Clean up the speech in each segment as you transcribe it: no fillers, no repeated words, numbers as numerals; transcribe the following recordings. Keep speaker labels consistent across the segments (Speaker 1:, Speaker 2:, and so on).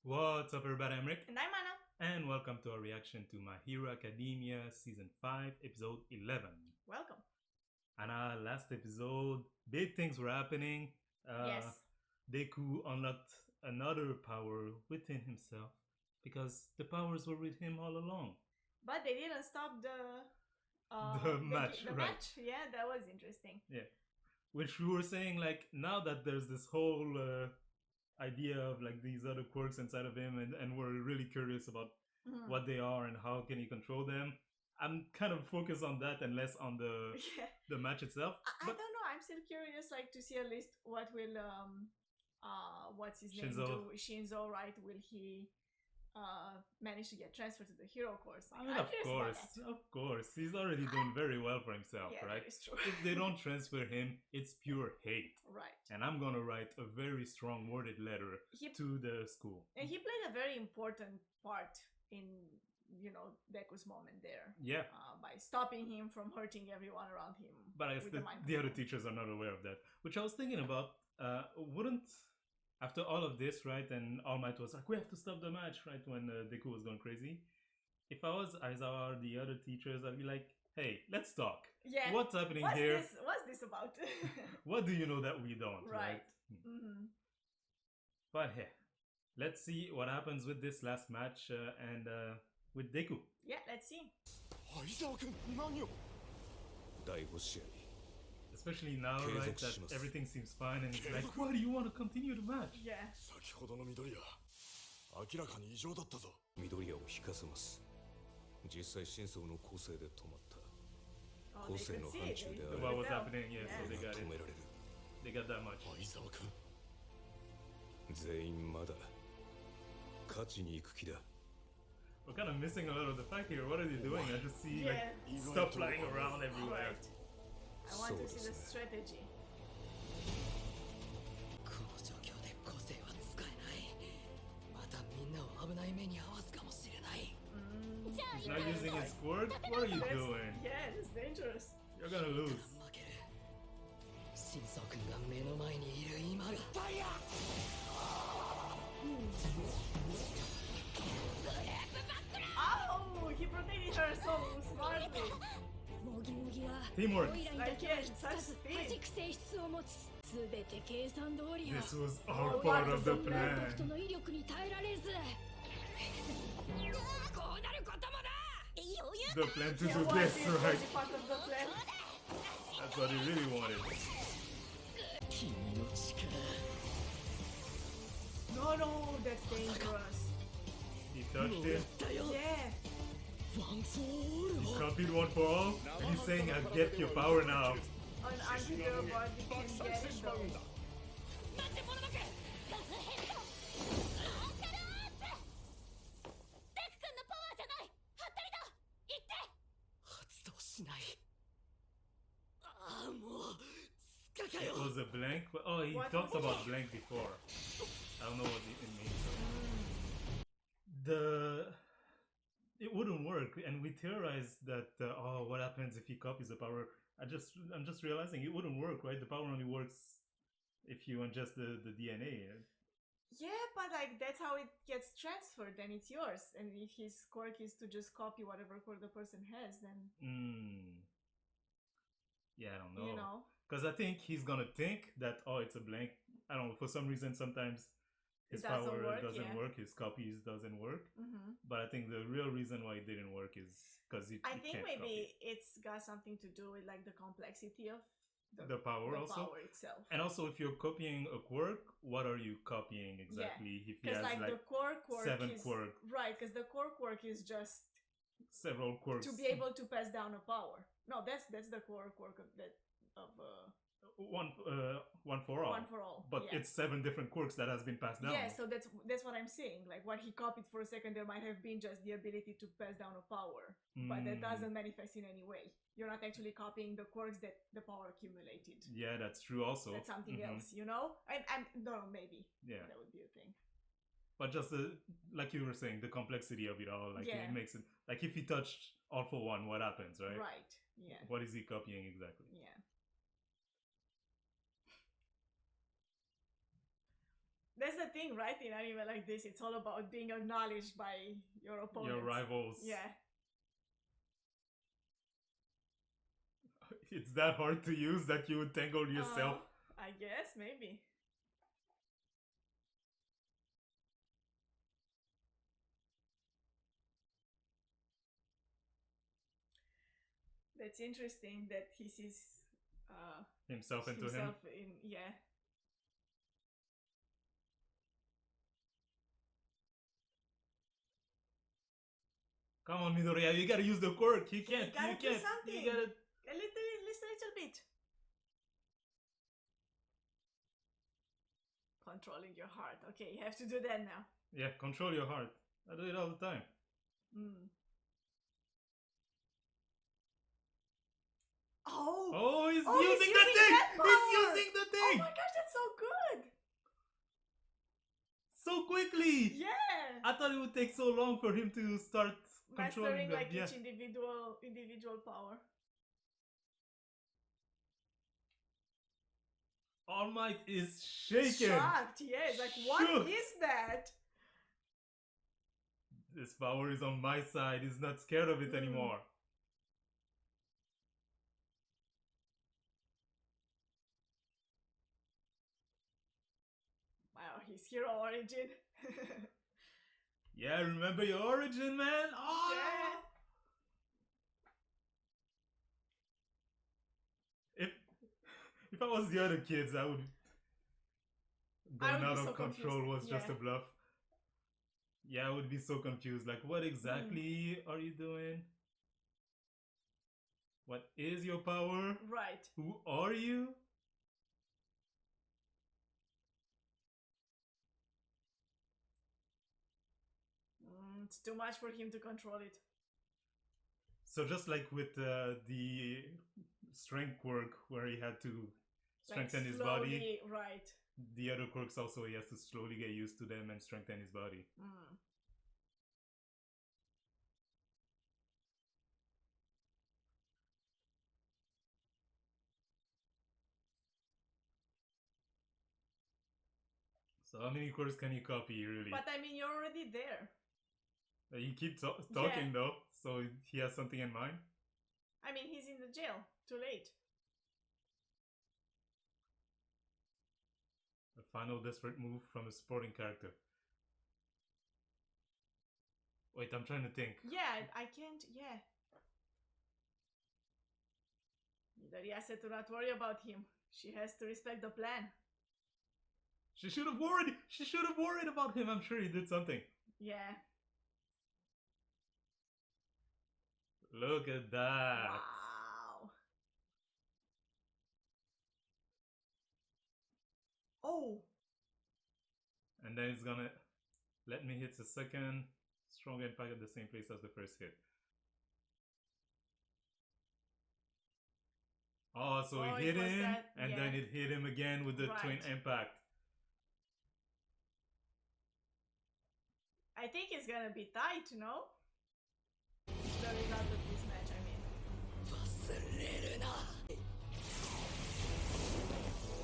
Speaker 1: What's up, everybody? I'm Rick,
Speaker 2: And I'm Anna.
Speaker 1: and welcome to our reaction to My Hero Academia Season 5, Episode 11.
Speaker 2: Welcome.
Speaker 1: Anna, last episode, big things were happening.
Speaker 2: Yes.
Speaker 1: Deku unlocked another power within himself because the powers were with him all along.
Speaker 2: But they didn't stop the
Speaker 1: match,
Speaker 2: the
Speaker 1: right.
Speaker 2: match. Yeah, that was interesting.
Speaker 1: Yeah. Which we were saying, like, now that there's this whole idea of like these other quirks inside of him, and we're really curious about what they are and how can he control them. I'm kind of focused on that and less on the match itself.
Speaker 2: I don't know. I'm still curious, like, to see at least what will what's his name do? Shinso, right? Will he manage to get transferred to the hero course?
Speaker 1: I mean, of course, he's already doing very well for himself,
Speaker 2: yeah,
Speaker 1: right?
Speaker 2: That is true.
Speaker 1: If they don't transfer him, it's pure hate,
Speaker 2: right?
Speaker 1: And I'm gonna write a very strong worded letter to the school.
Speaker 2: And he played a very important part in, you know, Deku's moment there.
Speaker 1: Yeah.
Speaker 2: By stopping him from hurting everyone around him.
Speaker 1: But I guess the other teachers are not aware of that. Which I was thinking about, wouldn't, after all of this, right, and All Might was like, we have to stop the match, right, when Deku was going crazy. If I was Aizawa or the other teachers, I'd be like, hey, let's talk.
Speaker 2: Yeah.
Speaker 1: What's happening here?
Speaker 2: What's this about?
Speaker 1: What do you know that we don't,
Speaker 2: right?
Speaker 1: Mm-hmm. But hey, let's see what happens with this last match and with Deku.
Speaker 2: Yeah, let's see.
Speaker 1: Especially now, right, that everything seems fine and it's like, why do you want to continue the match?
Speaker 2: Yeah.
Speaker 3: 実際真相の個性で止まった
Speaker 2: 個性の範疇である
Speaker 1: What was happening? Yeah, so they got it. They got that much.
Speaker 3: 相沢君全員まだ勝ちに行く気だ
Speaker 1: We're kind of missing a lot of the fact here. What are they doing? I just see like stuff flying around everywhere.
Speaker 2: Right. I want to see the strategy.
Speaker 4: この状況で個性は使えないまたみんなを危ない目に遭わすかもしれない
Speaker 1: He's not using his quirk? What are you doing?
Speaker 2: Yeah, it's dangerous.
Speaker 1: You're gonna lose.
Speaker 4: 負ける真相君が目の前にいる今がファイヤー
Speaker 2: Oh, he protected her so smartly.
Speaker 5: 模擬模擬は
Speaker 1: Teamwork.
Speaker 5: オイラにだけはしつかず弾く性質を持つ全て計算通りや
Speaker 1: This was all part of the
Speaker 5: 独
Speaker 1: plan.
Speaker 5: 特の威力に耐えられず
Speaker 4: こうなることもだ
Speaker 1: The plan to
Speaker 2: Yeah,
Speaker 1: do
Speaker 2: what
Speaker 1: this,
Speaker 2: is
Speaker 1: right?
Speaker 2: part of the plan?
Speaker 1: That's what he really wanted.
Speaker 4: 君の力
Speaker 2: No, that's dangerous.
Speaker 1: He touched it.
Speaker 4: だよ
Speaker 2: Yeah.
Speaker 4: ワンフォール
Speaker 1: He copied one for all. And he's saying, I get your power now.
Speaker 2: An anti-hero body can get it though.
Speaker 4: なんてものだけ 発動しないああもうスカか
Speaker 1: It
Speaker 4: よ
Speaker 1: was a blank. Oh, he talked about blank before. I don't know what it means. It wouldn't work, and we theorized that. Oh, what happens if he copies the power? I'm just realizing it wouldn't work, right? The power only works if you ingest the DNA.
Speaker 2: Yeah, but like that's how it gets transferred and it's yours. And if his quirk is to just copy whatever quirk the person has, then
Speaker 1: Yeah, I don't know.
Speaker 2: You know.
Speaker 1: Because I think he's gonna think that, oh, it's a blank. I don't know, for some reason sometimes his power doesn't work, his copies doesn't work. But I think the real reason why it didn't work is because he
Speaker 2: I think
Speaker 1: can't
Speaker 2: maybe
Speaker 1: copy.
Speaker 2: it's got something to do with like the complexity of
Speaker 1: The power
Speaker 2: power itself.
Speaker 1: And also, if you're copying a quirk, what are you copying exactly?
Speaker 2: Yeah.
Speaker 1: If he has like
Speaker 2: the core quirk
Speaker 1: 7
Speaker 2: is,
Speaker 1: quirk.
Speaker 2: Right, because the core quirk is just
Speaker 1: several quirks.
Speaker 2: to be able to pass down a power. No, that's the core quirk of that
Speaker 1: one for all.
Speaker 2: One for all.
Speaker 1: But
Speaker 2: yeah.
Speaker 1: it's 7 different quirks that has been passed down.
Speaker 2: Yeah, so that's what I'm saying. Like what he copied for a second there might have been just the ability to pass down a power. But that doesn't manifest in any way. You're not actually copying the quirks that the power accumulated.
Speaker 1: Yeah, that's true also.
Speaker 2: That's something else, you know? No, maybe.
Speaker 1: Yeah.
Speaker 2: That would be a thing.
Speaker 1: But just like you were saying, the complexity of it all, like it makes it like if he touched All for One, what happens, right?
Speaker 2: Right. Yeah.
Speaker 1: What is he copying exactly?
Speaker 2: Yeah. That's the thing, right? In anime like this, it's all about being acknowledged by your opponents.
Speaker 1: Your rivals.
Speaker 2: Yeah.
Speaker 1: It's that hard to use that you would tangle yourself.
Speaker 2: I guess, maybe. That's interesting that he sees
Speaker 1: Himself into him.
Speaker 2: Yeah.
Speaker 1: Come on, Midoriya, you gotta use the quirk. You can't.
Speaker 2: gotta
Speaker 1: You
Speaker 2: do
Speaker 1: can't.
Speaker 2: something.
Speaker 1: You gotta.
Speaker 2: A little bit. Controlling your heart. Okay, you have to do that now.
Speaker 1: Yeah, control your heart. I do it all the time. Oh, he's using the thing! He's using the thing!
Speaker 2: Oh my gosh, that's so good!
Speaker 1: So quickly!
Speaker 2: Yeah!
Speaker 1: I thought it would take so long for him to start controlling
Speaker 2: Mastering
Speaker 1: them.
Speaker 2: like
Speaker 1: Yeah.
Speaker 2: each individual power.
Speaker 1: All Might is shaken.
Speaker 2: Shocked, yes. Like, what
Speaker 1: Shook.
Speaker 2: is that?
Speaker 1: This power is on my side. He's not scared of it anymore.
Speaker 2: Wow, his hero origin.
Speaker 1: Yeah, remember your origin, man? Oh!
Speaker 2: Yeah.
Speaker 1: If I was the other kids, I would going out
Speaker 2: be
Speaker 1: of
Speaker 2: so
Speaker 1: control
Speaker 2: confused.
Speaker 1: was just a bluff. Yeah, I would be so confused. Like, what exactly are you doing? What is your power?
Speaker 2: Right.
Speaker 1: Who are you?
Speaker 2: It's too much for him to control it.
Speaker 1: So just like with the strength quirk where he had to strengthen his body,
Speaker 2: right?
Speaker 1: the other quirks also he has to slowly get used to them and strengthen his body. So how many quirks can you copy, really?
Speaker 2: But I mean, you're already there.
Speaker 1: You keep talking though, so he has something in mind?
Speaker 2: I mean, he's in the jail. Too late.
Speaker 1: A final desperate move from a supporting character. Wait, I'm trying to think.
Speaker 2: Yeah, I can't. Yeah. Midoriya said to not worry about him. She has to respect the plan.
Speaker 1: She should have worried. She should have worried about him. I'm sure he did something.
Speaker 2: Yeah.
Speaker 1: Look at that.
Speaker 2: Wow. Oh.
Speaker 1: And then it's gonna let me hit the second strong impact at the same place as the first hit. Oh, so it hit him, and then it hit him again with the twin impact.
Speaker 2: I think it's gonna be tight, no? The result of this match, I mean.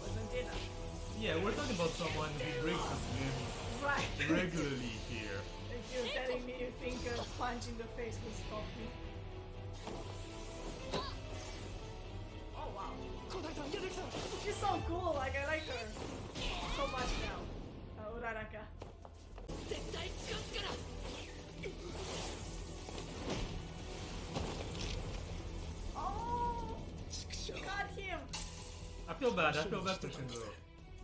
Speaker 2: Wasn't enough.
Speaker 1: Yeah, we're talking about someone who breaks his limbs regularly here.
Speaker 2: If you're telling me you think a punch in the face will stop me. Oh wow. She's so cool, like I like her so much now. Uraraka. Oh! Got him!
Speaker 1: I feel bad for Shinso.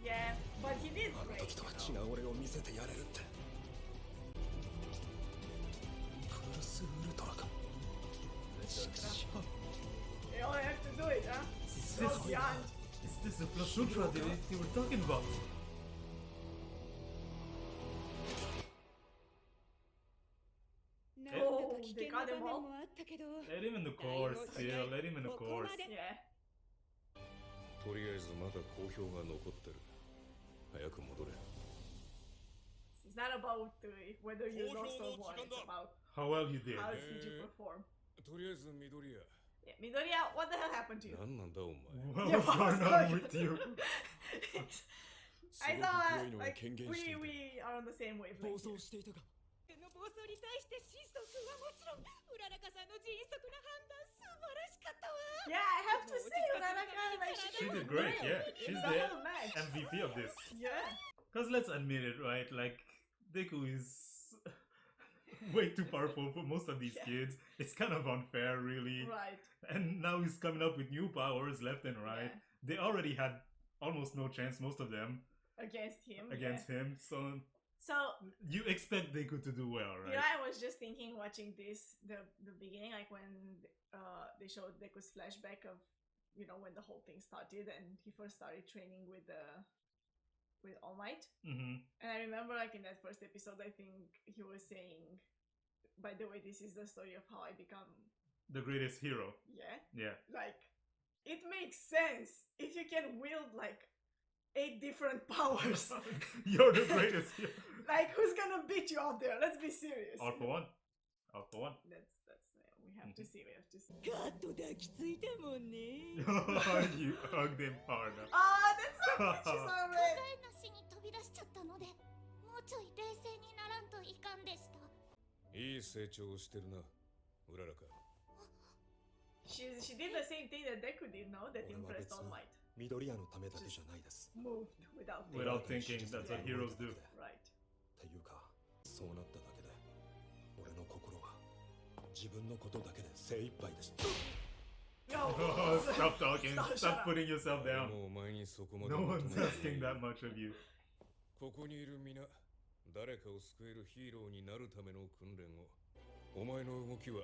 Speaker 2: Yeah, but he did great. They all have to do it, huh? Go beyond.
Speaker 1: Is this the Plus Ultra they were talking about?
Speaker 2: No, they got them all.
Speaker 1: Let him in the course, still. Let him in the course.
Speaker 2: Yeah.
Speaker 3: とりあえずまだ好評が残ってる。早く戻れ。
Speaker 2: It's not about whether you lost or won. It's about
Speaker 1: how well you did.
Speaker 2: how did you perform.
Speaker 3: とりあえず緑谷。
Speaker 2: Yeah, Midoriya, what the hell happened to you?
Speaker 3: 何なんだお前。
Speaker 1: What was going on with you?
Speaker 2: Aizawa, like, we are on the same
Speaker 4: 暴
Speaker 2: wavelength.
Speaker 4: 走していたが
Speaker 5: の暴走に対してシンソ君はもちろんうららかさんの迅速な判断素晴らしかったわ
Speaker 2: Yeah, I have to say, Uraraka, like,
Speaker 1: She did
Speaker 2: did
Speaker 1: great, yeah. She's
Speaker 2: in
Speaker 1: the
Speaker 2: whole match.
Speaker 1: MVP of this.
Speaker 2: Yeah.
Speaker 1: Because let's admit it, right? Like, Deku is way too powerful for most of these kids. It's kind of unfair, really.
Speaker 2: Right.
Speaker 1: And now he's coming up with new powers left and right.
Speaker 2: Yeah.
Speaker 1: They already had almost no chance, most of them,
Speaker 2: Against him.
Speaker 1: against him. So
Speaker 2: So,
Speaker 1: you expect Deku to do well,
Speaker 2: you
Speaker 1: right?
Speaker 2: know, I was just thinking watching this, the beginning, like when they showed Deku's flashback of, you know, when the whole thing started and he first started training with All Might.
Speaker 1: Mm-hmm.
Speaker 2: And I remember, like, in that first episode, I think he was saying, by the way, this is the story of how I become,
Speaker 1: The greatest hero.
Speaker 2: yeah?
Speaker 1: Yeah.
Speaker 2: Like, it makes sense if you can wield, like, 8 different powers.
Speaker 1: You're the greatest hero.
Speaker 2: Like, who's gonna beat you out there? Let's be serious.
Speaker 1: All for one. All for one.
Speaker 2: That's we have to see, we have to see.
Speaker 5: ガッと抱きついたもんね
Speaker 1: You hugged him hard.
Speaker 2: Ah, that's so cute, she's so red.
Speaker 5: 答えなしに飛び出しちゃったのでもうちょい冷静にならんといかんでした
Speaker 3: いい成長をしてるなうららか
Speaker 2: She did the same thing that Deku did, no? That
Speaker 6: 俺は
Speaker 2: impressed
Speaker 6: 別
Speaker 2: All
Speaker 6: に
Speaker 2: Might.
Speaker 6: 緑谷のためだけじゃないです
Speaker 2: Moved without thinking.
Speaker 1: Without thinking, that's what heroes do.
Speaker 2: Right.
Speaker 6: っていうかそうなっただけで俺の心は自分のことだけで精一杯でした
Speaker 2: Yo,
Speaker 1: Stop talking.
Speaker 2: Stop, shut
Speaker 1: Stop
Speaker 2: up.
Speaker 1: putting yourself
Speaker 3: 俺
Speaker 1: down.
Speaker 3: もお前にそこまで
Speaker 1: No
Speaker 3: 求
Speaker 1: one's
Speaker 3: めて
Speaker 1: asking that much of you.
Speaker 3: ここにいる皆誰かを救えるヒーローになるための訓練をお前の動きは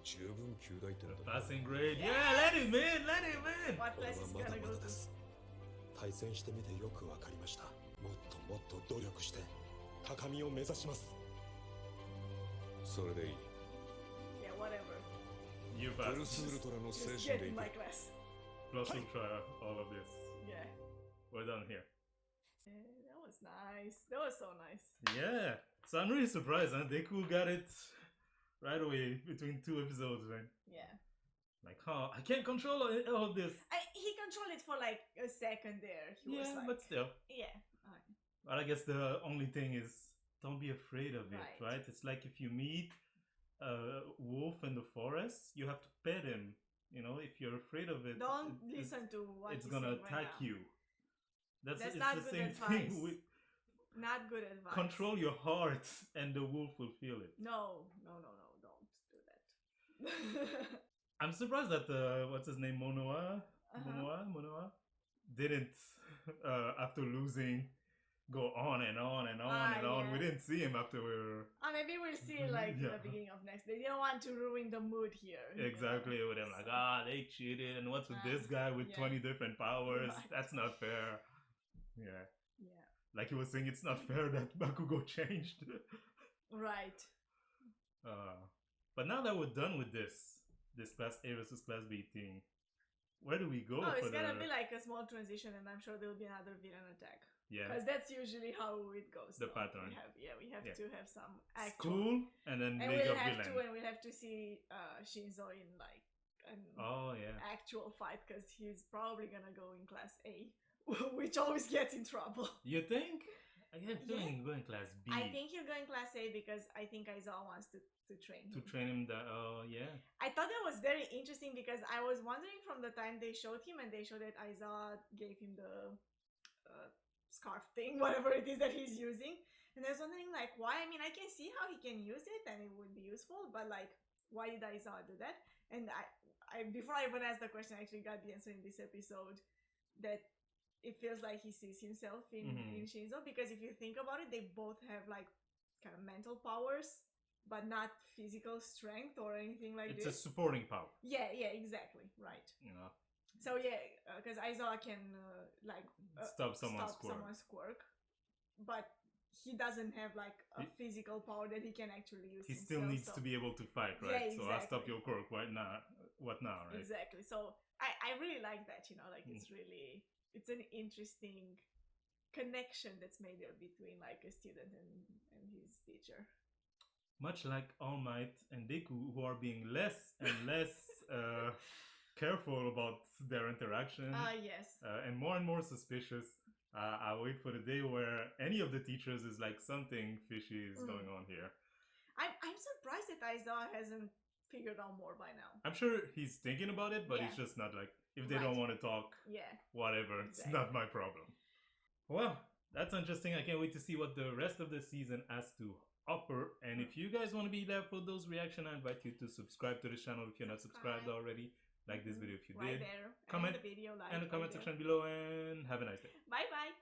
Speaker 3: 十分及第点だ
Speaker 1: Passing grade. Yeah, let him in. Let him in.
Speaker 2: what
Speaker 6: 俺
Speaker 2: class
Speaker 6: は
Speaker 2: is
Speaker 6: まだ
Speaker 2: gonna
Speaker 6: ま
Speaker 2: go
Speaker 6: だで
Speaker 2: to?
Speaker 6: す対戦してみてよくわかりましたもっともっと努力して高みを目指します
Speaker 3: それでいい
Speaker 2: Yeah, whatever.
Speaker 1: You
Speaker 3: プル
Speaker 1: pass.
Speaker 3: スウルトラの精
Speaker 2: Just
Speaker 3: 神
Speaker 2: get
Speaker 3: でい
Speaker 2: in
Speaker 3: く
Speaker 2: my class.
Speaker 1: Plus we'll try all of this.
Speaker 2: Yeah.
Speaker 1: We're done here.
Speaker 2: That was nice. That was so nice.
Speaker 1: Yeah. So I'm really surprised, huh? Deku got it right away between 2 episodes, man.
Speaker 2: Yeah.
Speaker 1: Like, huh? I can't control all of this.
Speaker 2: He controlled it for like a second there. He was
Speaker 1: Yeah,
Speaker 2: like,
Speaker 1: but still.
Speaker 2: yeah. Alright.
Speaker 1: But I guess the only thing is, don't be afraid of it,
Speaker 2: Right.
Speaker 1: right? It's like if you meet a wolf in the forest, you have to pet him. You know, if you're afraid of it,
Speaker 2: Don't
Speaker 1: it-
Speaker 2: listen to what
Speaker 1: it's
Speaker 2: he's
Speaker 1: gonna
Speaker 2: saying
Speaker 1: attack
Speaker 2: right now.
Speaker 1: you. That's
Speaker 2: That's
Speaker 1: it's
Speaker 2: not
Speaker 1: the
Speaker 2: good
Speaker 1: same
Speaker 2: advice.
Speaker 1: thing. With
Speaker 2: Not good advice.
Speaker 1: control your heart, and the wolf will feel it.
Speaker 2: No, don't do that.
Speaker 1: I'm surprised that what's his name, Monoa, Monoa, didn't after losing go on and on and on and on.
Speaker 2: yeah.
Speaker 1: We didn't see him after we were
Speaker 2: Maybe we'll see like
Speaker 1: Yeah.
Speaker 2: the beginning of next. They didn't want to ruin the mood here. you know?
Speaker 1: exactly with him like they cheated and what's with
Speaker 2: Ah,
Speaker 1: this guy with
Speaker 2: yeah.
Speaker 1: 20 different powers?
Speaker 2: Right.
Speaker 1: That's not fair. Yeah,
Speaker 2: Yeah.
Speaker 1: like he was saying, it's not fair that Bakugo changed.
Speaker 2: Right.
Speaker 1: But now that we're done with this class A versus class B thing, where do we go
Speaker 2: Oh,
Speaker 1: for
Speaker 2: it's gonna
Speaker 1: the
Speaker 2: be like a small transition, and I'm sure there'll be another villain attack.
Speaker 1: yeah
Speaker 2: Because that's usually how it goes.
Speaker 1: The
Speaker 2: no?
Speaker 1: pattern.
Speaker 2: We have
Speaker 1: Yeah.
Speaker 2: to have some actual.
Speaker 1: school and then
Speaker 2: And
Speaker 1: make
Speaker 2: we'll
Speaker 1: a
Speaker 2: have
Speaker 1: villain?
Speaker 2: we'll have to see Shinso in like an
Speaker 1: Oh yeah.
Speaker 2: actual fight, because he's probably gonna go in class A, which always gets in trouble.
Speaker 1: You think? I get
Speaker 2: Yeah.
Speaker 1: feeling going class B
Speaker 2: I think he'll go in class A because I think Aizawa wants to train
Speaker 1: to
Speaker 2: him.
Speaker 1: train him. That yeah.
Speaker 2: I thought that was very interesting because I was wondering from the time they showed him and they showed that Aizawa gave him the scarf thing, whatever it is that he's using. And I was wondering, like, why? I mean, I can see how he can use it and it would be useful, but like, why did Aizawa do that? And I before I even asked the question, I actually got the answer in this episode that it feels like he sees himself in Shinso, because if you think about it, they both have like kind of mental powers, but not physical strength or anything like
Speaker 1: It's a
Speaker 2: this.
Speaker 1: supporting power.
Speaker 2: Yeah, exactly, right.
Speaker 1: You know,
Speaker 2: So yeah, because Aizawa can
Speaker 1: stop someone's quirk.
Speaker 2: someone's quirk, but he doesn't have like a
Speaker 1: He-
Speaker 2: physical power that he can actually use.
Speaker 1: He still
Speaker 2: himself,
Speaker 1: needs
Speaker 2: so-
Speaker 1: to be able to fight,
Speaker 2: Yeah,
Speaker 1: right? So I'll stop
Speaker 2: exactly.
Speaker 1: your quirk right now. What now, right?
Speaker 2: Exactly. So I really like that. You know, like it's an interesting connection that's made there between like a student and his teacher.
Speaker 1: Much like All Might and Deku, who are being less and less careful about their interaction
Speaker 2: Yes.
Speaker 1: and more suspicious. I wait for the day where any of the teachers is like something fishy is
Speaker 2: Mm.
Speaker 1: going on here.
Speaker 2: I'm surprised that Aizawa hasn't figured out more by now.
Speaker 1: I'm sure he's thinking about it, but
Speaker 2: Yeah.
Speaker 1: he's just not like, if they
Speaker 2: Right.
Speaker 1: don't want to talk,
Speaker 2: Yeah.
Speaker 1: whatever, it's
Speaker 2: Exactly.
Speaker 1: not my problem. Well, that's interesting. I can't wait to see what the rest of the season has to offer. And if you guys want to be there for those reactions, I invite you to subscribe to the channel if you're not subscribed already. Like this video if you
Speaker 2: Right
Speaker 1: did.
Speaker 2: there.
Speaker 1: Comment
Speaker 2: and the video like
Speaker 1: in the comment
Speaker 2: right
Speaker 1: section below, and have a nice day.
Speaker 2: there. Bye bye.